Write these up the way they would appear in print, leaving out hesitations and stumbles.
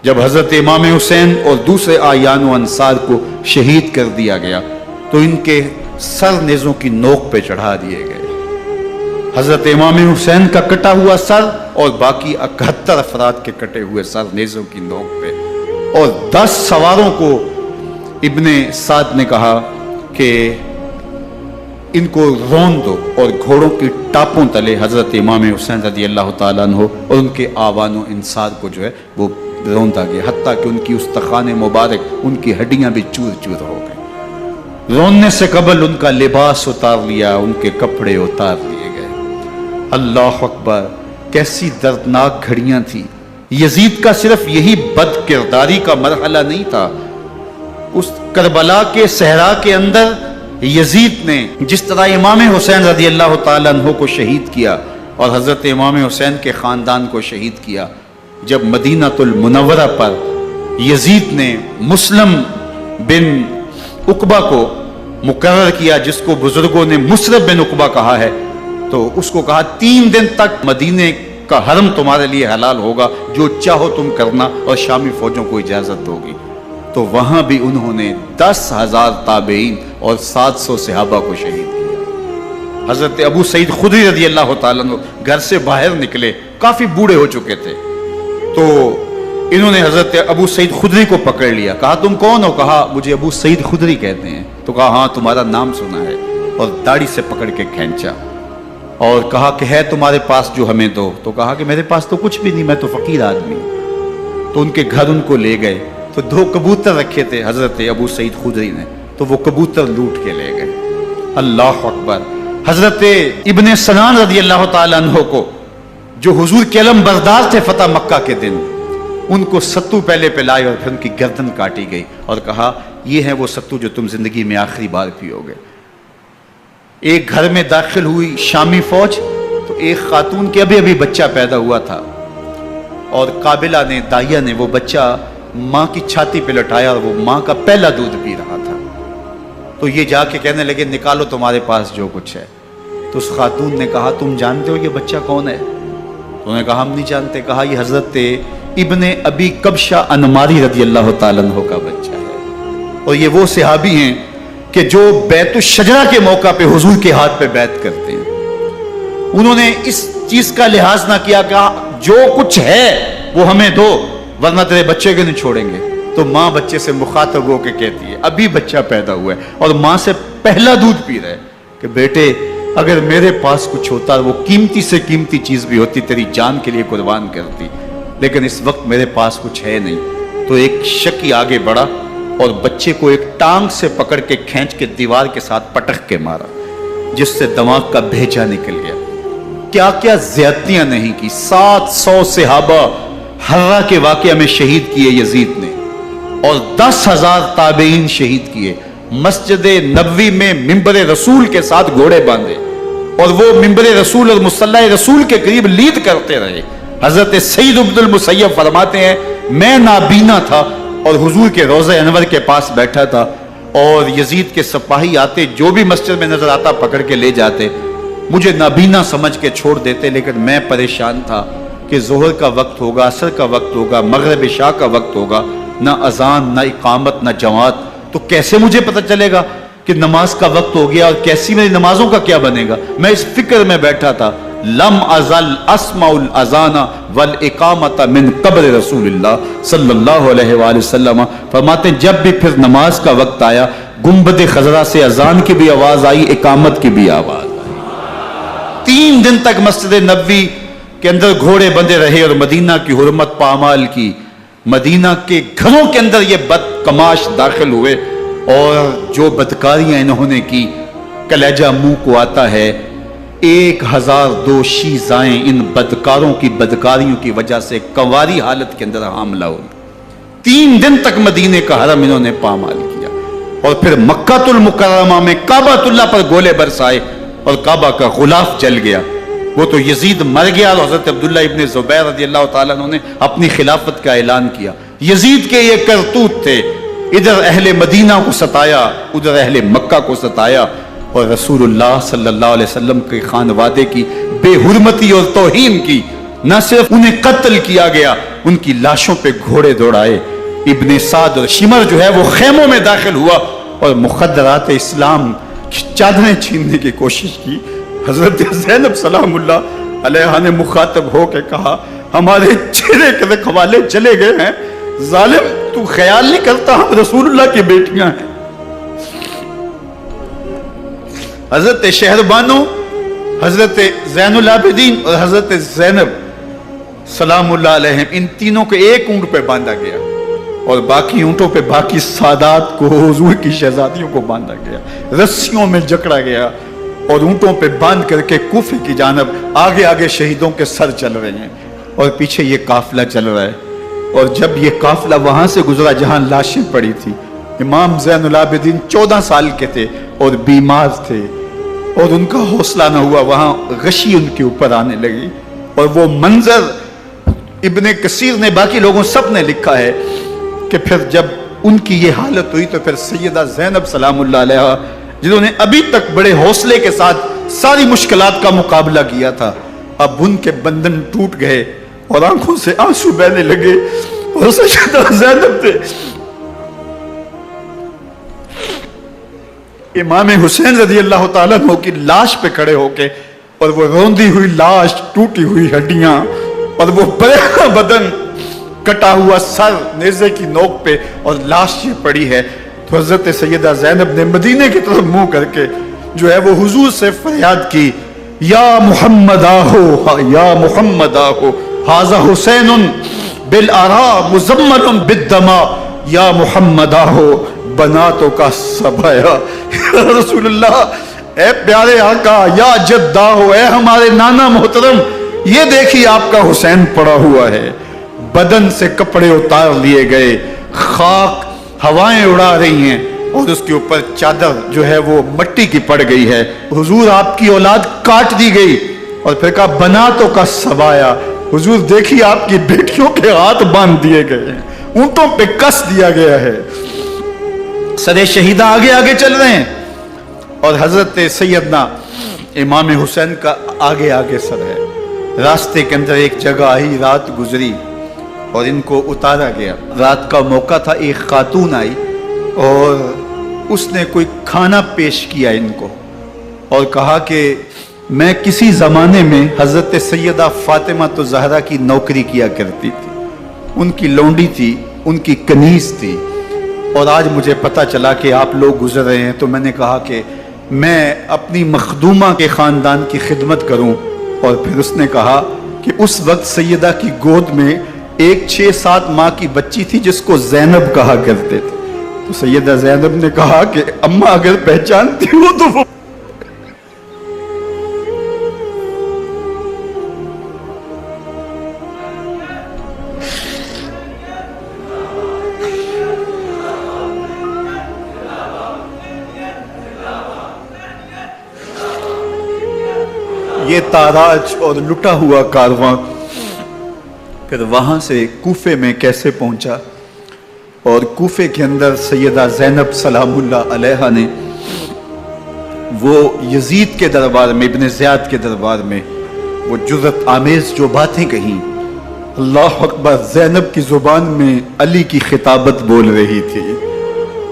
جب حضرت امام حسین اور دوسرے آیان و انصار کو شہید کر دیا گیا تو ان کے سر نیزوں کی نوک پہ چڑھا دیے گئے۔ حضرت امام حسین کا کٹا ہوا سر اور باقی 71 افراد کے کٹے ہوئے سر نیزوں کی نوک پہ، اور 10 سواروں کو ابن سعد نے کہا کہ ان کو رون دو، اور گھوڑوں کی ٹاپوں تلے حضرت امام حسین رضی اللہ تعالیٰ عنہ اور ان کے آوان و انصار کو جو ہے وہ روندا گیا، حتیٰ کہ ان کی استخوان مبارک، ان کی ہڈیاں بھی چور چور ہو گئی۔ روننے سے قبل ان کا لباس اتار لیا، ان کے کپڑے اتار لیے گئے۔ اللہ اکبر، کیسی دردناک گھڑیاں تھیں۔ یزید کا صرف یہی بد کرداری کا مرحلہ نہیں تھا، اس کربلا کے صحرا کے اندر یزید نے جس طرح امام حسین رضی اللہ تعالیٰ عنہ کو شہید کیا اور حضرت امام حسین کے خاندان کو شہید کیا، جب مدینہ المنورہ پر یزید نے مسلم بن عقبہ کو مقرر کیا، جس کو بزرگوں نے مصرف بن عقبہ کہا ہے، تو اس کو کہا 3 دن تک مدینے کا حرم تمہارے لیے حلال ہوگا، جو چاہو تم کرنا، اور شامی فوجوں کو اجازت ہوگی۔ تو وہاں بھی انہوں نے 10,000 تابعین اور 700 صحابہ کو شہید کیا۔ حضرت ابو سعید خدری رضی اللہ تعالیٰ عنہ گھر سے باہر نکلے، کافی بوڑھے ہو چکے تھے، تو انہوں نے حضرت ابو سعید خدری کو پکڑ لیا، کہا تم کون ہو؟ کہا مجھے ابو سعید خدری کہتے ہیں۔ تو کہا ہاں تمہارا نام سنا ہے، اور داڑھی سے پکڑ کے کھینچا اور کہا کہ ہے تمہارے پاس جو ہمیں دو؟ تو کہا کہ میرے پاس تو کچھ بھی نہیں، میں تو فقیر آدمی ہوں۔ تو ان کے گھر ان کو لے گئے، تو 2 کبوتر رکھے تھے حضرت ابو سعید خدری نے، تو وہ کبوتر لوٹ کے لے گئے۔ اللہ اکبر۔ حضرت ابن سنان رضی اللہ تعالیٰ عنہ کو، جو حضور کے علم بردار تھے فتح مکہ کے دن، ان کو ستو پہلے پلائے اور پھر ان کی گردن کاٹی گئی، اور کہا یہ ہے وہ ستو جو تم زندگی میں آخری بار پیو گے۔ ایک گھر میں داخل ہوئی شامی فوج، تو ایک خاتون کے ابھی ابھی بچہ پیدا ہوا تھا، اور قابلہ نے، دائیا نے وہ بچہ ماں کی چھاتی پہ لٹایا، اور وہ ماں کا پہلا دودھ پی رہا تھا۔ تو یہ جا کے کہنے لگے نکالو تمہارے پاس جو کچھ ہے۔ تو اس خاتون نے کہا تم جانتے ہو یہ بچہ کون ہے؟ تو انہوں نے کہا ہم نہیں جانتے۔ کہا یہ حضرت ابن ابی کبشہ انماری رضی اللہ تعالیٰ عنہ کا بچہ ہے، اور یہ وہ صحابی ہیں کہ جو بیت الشجرہ کے موقع پہ حضور کے ہاتھ پہ بیعت کرتے ہیں۔ انہوں نے اس چیز کا لحاظ نہ کیا کہ جو کچھ ہے وہ ہمیں دو، ورنہ تیرے بچے کو نہیں چھوڑیں گے۔ تو ماں بچے سے مخاطب ہو کے کہتی ہے، ابھی بچہ پیدا ہوا ہے اور ماں سے پہلا دودھ پی رہا ہے، کہ بیٹے اگر میرے پاس کچھ ہوتا، وہ قیمتی سے قیمتی چیز بھی ہوتی، تیری جان کے لیے قربان کرتی، لیکن اس وقت میرے پاس کچھ ہے نہیں۔ تو ایک شکی آگے بڑھا اور بچے کو ایک ٹانگ سے پکڑ کے کھینچ کے دیوار کے ساتھ پٹک کے مارا، جس سے دماغ کا بھیجا نکل گیا۔ کیا کیا زیادتیاں نہیں کی۔ 700 صحابہ حرہ کے واقعہ میں شہید کیے یزید نے، اور 10,000 تابعین شہید کیے۔ مسجد نبوی میں ممبر رسول کے ساتھ گھوڑے باندھے، اور وہ ممبر رسول اور مصلی رسول کے قریب لید کرتے رہے۔ حضرت سعید بن المسیب فرماتے ہیں میں نابینا تھا اور حضور کے روضہ انور کے پاس بیٹھا تھا، اور یزید کے سپاہی آتے، جو بھی مسجد میں نظر آتا پکڑ کے لے جاتے، مجھے نابینا سمجھ کے چھوڑ دیتے، لیکن میں پریشان تھا کہ ظہر کا وقت ہوگا، عصر کا وقت ہوگا، مغرب عشاء کا وقت ہوگا، نہ اذان نہ اقامت نہ جماعت، تو کیسے مجھے پتہ چلے گا کہ نماز کا وقت ہو گیا، اور کیسی میری نمازوں کا کیا بنے گا؟ میں اس فکر میں بیٹھا تھا۔ لم ازل اسمع الاذان والاقامت من قبر رسول اللہ صلی اللہ علیہ وآلہ وسلم۔ فرماتے ہیں جب بھی پھر نماز کا وقت آیا، گنبد خضرا سے اذان کی بھی آواز آئی، اقامت کی بھی آواز آئی۔ 3 دن تک مسجد نبوی کے اندر گھوڑے بندے رہے، اور مدینہ کی حرمت پامال کی۔ مدینہ کے گھروں کے اندر یہ بد کماش داخل ہوئے، اور جو بدکاریاں انہوں نے کی، کلیجہ منہ کو آتا ہے۔ 1002 شیزائیں ان بدکاروں کی بدکاریوں کی وجہ سے کنواری حالت کے اندر حاملہ ہوئی۔ 3 دن تک مدینے کا حرم انہوں نے پامال کیا، اور پھر مکہ المکرمہ میں کعبہ اللہ پر گولے برسائے، اور کعبہ کا غلاف جل گیا۔ وہ تو یزید مر گیا، اور حضرت عبداللہ ابن زبیر رضی اللہ تعالیٰ عنہ نے اپنی خلافت کا اعلان کیا۔ یزید کے یہ کرتوت تھے، ادھر اہل مدینہ کو ستایا، ادھر اہل مکہ کو ستایا، اور رسول اللہ صلی اللہ علیہ وسلم کے خانوادے کی بے حرمتی اور توہین کی۔ نہ صرف انہیں قتل کیا گیا، ان کی لاشوں پہ گھوڑے دوڑائے۔ ابن سعد اور شمر جو ہے وہ خیموں میں داخل ہوا اور مخدرات اسلام کی چادریں چھیننے کی کوشش کی۔ حضرت زینب سلام اللہ علیہ نے مخاطب ہو کے کہا، ہمارے چہرے کے رکھوالے چلے گئے ہیں، ظالم تو خیال نہیں کرتا ہم رسول اللہ کی بیٹیاں ہیں۔ حضرت شہربانو، حضرت زین العابدین اور حضرت زینب سلام اللہ علیہ، ان تینوں کو ایک اونٹ پہ باندھا گیا اور باقی اونٹوں پہ باقی سادات کو، حضور کی شہزادیوں کو باندھا گیا، رسیوں میں جکڑا گیا اور اونٹوں پہ باندھ کر کے کوفے کی جانب آگے آگے شہیدوں کے سر چل رہے ہیں اور پیچھے یہ قافلہ چل رہا ہے۔ اور جب یہ قافلہ وہاں سے گزرا جہاں لاشیں پڑی تھی، امام زین العابدین 14 سال کے تھے اور بیمار تھے اور ان کا حوصلہ نہ ہوا، وہاں غشی ان کے اوپر آنے لگی اور وہ منظر ابن کثیر نے، باقی لوگوں سب نے لکھا ہے کہ پھر جب ان کی یہ حالت ہوئی تو پھر سیدہ زینب سلام اللہ علیہ، جنہوں نے ابھی تک بڑے حوصلے کے ساتھ ساری مشکلات کا مقابلہ کیا تھا، اب ان کے بندن ٹوٹ گئے اور آنکھوں سے آنسو بہنے لگے اور سیدہ زینب تھے امام حسین رضی اللہ تعالیٰ عنہ کی لاش پہ کھڑے ہو کے، اور وہ روندی ہوئی لاش، ٹوٹی ہوئی ہڈیاں اور وہ بڑا بدن، کٹا ہوا سر نیزے کی نوک پہ اور لاش یہ پڑی ہے، تو حضرت سیدہ زینب نے مدینے کی طرف منہ کر کے جو ہے وہ حضور سے فریاد کی، یا محمد آہو، یا محمد آہو، ھذا حسین بالآراء مزمل بالدماء، یا محمد آہو بناتوں کا سبایا۔ یا رسول اللہ، اے پیارے آقا، یا جدہ ہو، اے ہمارے نانا محترم، یہ دیکھیے آپ کا حسین پڑا ہوا ہے۔ بدن سے کپڑے اتار لیے گئے، خاک ہوائیں اڑا رہی ہیں اور اس کے اوپر چادر جو ہے وہ مٹی کی پڑ گئی ہے۔ حضور آپ کی اولاد کاٹ دی گئی اور پھر کہا بناتوں کا سبایا، حضور دیکھیے آپ کی بیٹیوں کے ہاتھ باندھ دیے گئے ہیں، اونٹوں پہ کس دیا گیا ہے، سرے شہیدہ آگے آگے چل رہے ہیں اور حضرت سیدنا امام حسین کا آگے آگے سر ہے۔ راستے کے اندر ایک جگہ آئی، رات گزری اور ان کو اتارا گیا۔ رات کا موقع تھا، ایک خاتون آئی اور اس نے کوئی کھانا پیش کیا ان کو اور کہا کہ میں کسی زمانے میں حضرت سیدہ فاطمہ تو زہرا کی نوکری کیا کرتی تھی، ان کی لونڈی تھی، ان کی کنیز تھی، اور آج مجھے پتہ چلا کہ آپ لوگ گزر رہے ہیں تو میں نے کہا کہ میں اپنی مخدومہ کے خاندان کی خدمت کروں۔ اور پھر اس نے کہا کہ اس وقت سیدہ کی گود میں ایک 6-7 ماہ کی بچی تھی جس کو زینب کہا کرتے تھے، تو سیدہ زینب نے کہا کہ اماں اگر پہچانتی ہو تو وہ یہ تاراج اور لٹا ہوا کارواں پھر وہاں سے کوفے میں کیسے پہنچا، اور کوفے کے اندر سیدہ زینب سلام اللہ علیہ نے وہ یزید کے دربار میں، ابن زیاد کے دربار میں وہ جرأت آمیز جو باتیں کہیں، اللہ اکبر، زینب کی زبان میں علی کی خطابت بول رہی تھی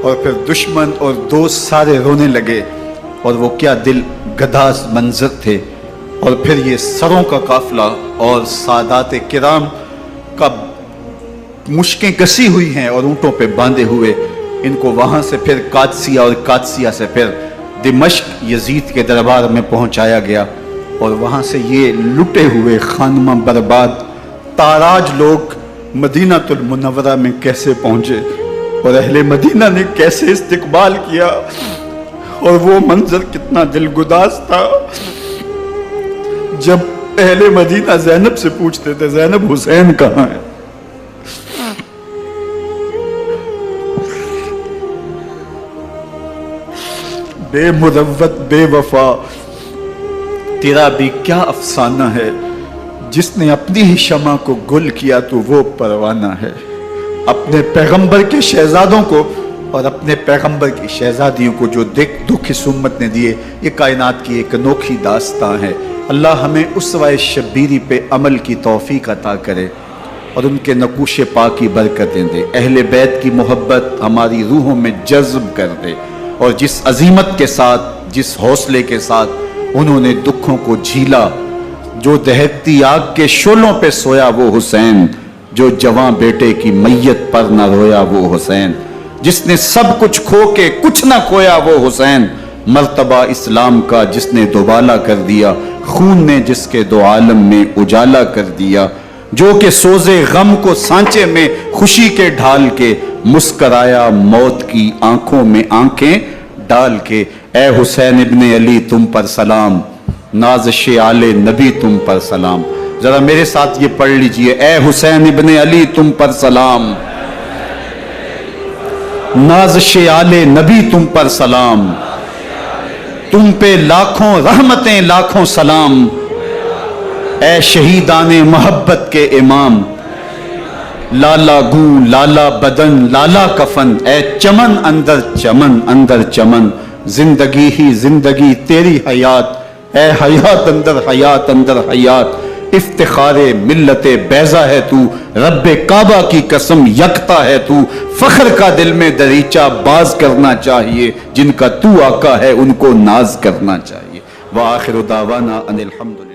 اور پھر دشمن اور دوست سارے رونے لگے، اور وہ کیا دل گداز منظر تھے۔ اور پھر یہ سروں کا قافلہ اور سادات کرام کا مشکیں کسی ہوئی ہیں اور اونٹوں پہ باندھے ہوئے، ان کو وہاں سے پھر قادسیہ اور قادسیہ سے پھر دمشق یزید کے دربار میں پہنچایا گیا، اور وہاں سے یہ لٹے ہوئے خانمہ برباد تاراج لوگ مدینہ المنورہ میں کیسے پہنچے اور اہل مدینہ نے کیسے استقبال کیا، اور وہ منظر کتنا دل گداز تھا جب اہل مدینہ زینب سے پوچھتے تھے زینب حسین کہاں ہے؟ بے مروت بے وفا تیرا بھی کیا افسانہ ہے، جس نے اپنی ہی شمع کو گل کیا تو وہ پروانہ ہے۔ اپنے پیغمبر کے شہزادوں کو اور اپنے پیغمبر کی شہزادیوں کو جو دکھ اس امت نے دیے، یہ کائنات کی ایک انوکھی داستان ہے۔ اللہ ہمیں اسوہ شبیری پہ عمل کی توفیق عطا کرے اور ان کے نقوش پاک کی برکتیں دے، اہل بیت کی محبت ہماری روحوں میں جذب کر دے، اور جس عظیمت کے ساتھ، جس حوصلے کے ساتھ انہوں نے دکھوں کو جھیلا، جو دہکتی آگ کے شعلوں پہ سویا وہ حسین، جو جوان بیٹے کی میت پر نہ رویا وہ حسین، جس نے سب کچھ کھو کے کچھ نہ کھویا وہ حسین، مرتبہ اسلام کا جس نے دوبالا کر دیا، خون نے جس کے دو عالم میں اجالا کر دیا، جو کہ سوزے غم کو سانچے میں خوشی کے ڈھال کے مسکرایا موت کی آنکھوں میں آنکھیں ڈال کے۔ اے حسین ابن علی تم پر سلام، نازش آل نبی تم پر سلام۔ ذرا میرے ساتھ یہ پڑھ لیجئے، اے حسین ابن علی تم پر سلام، نازش آل نبی تم پر سلام، تم پہ لاکھوں رحمتیں لاکھوں سلام، اے شہیدان محبت کے امام، لالا گوں لالا بدن لالا کفن، اے چمن اندر چمن، زندگی ہی زندگی تیری حیات، اے حیات اندر حیات، افتخار ملت بیضا ہے تو، رب کعبہ کی قسم یکتا ہے تو، فخر کا دل میں دریچہ باز کرنا چاہیے، جن کا تو آقا ہے ان کو ناز کرنا چاہیے۔ وآخر دعوانا ان الحمدللہ۔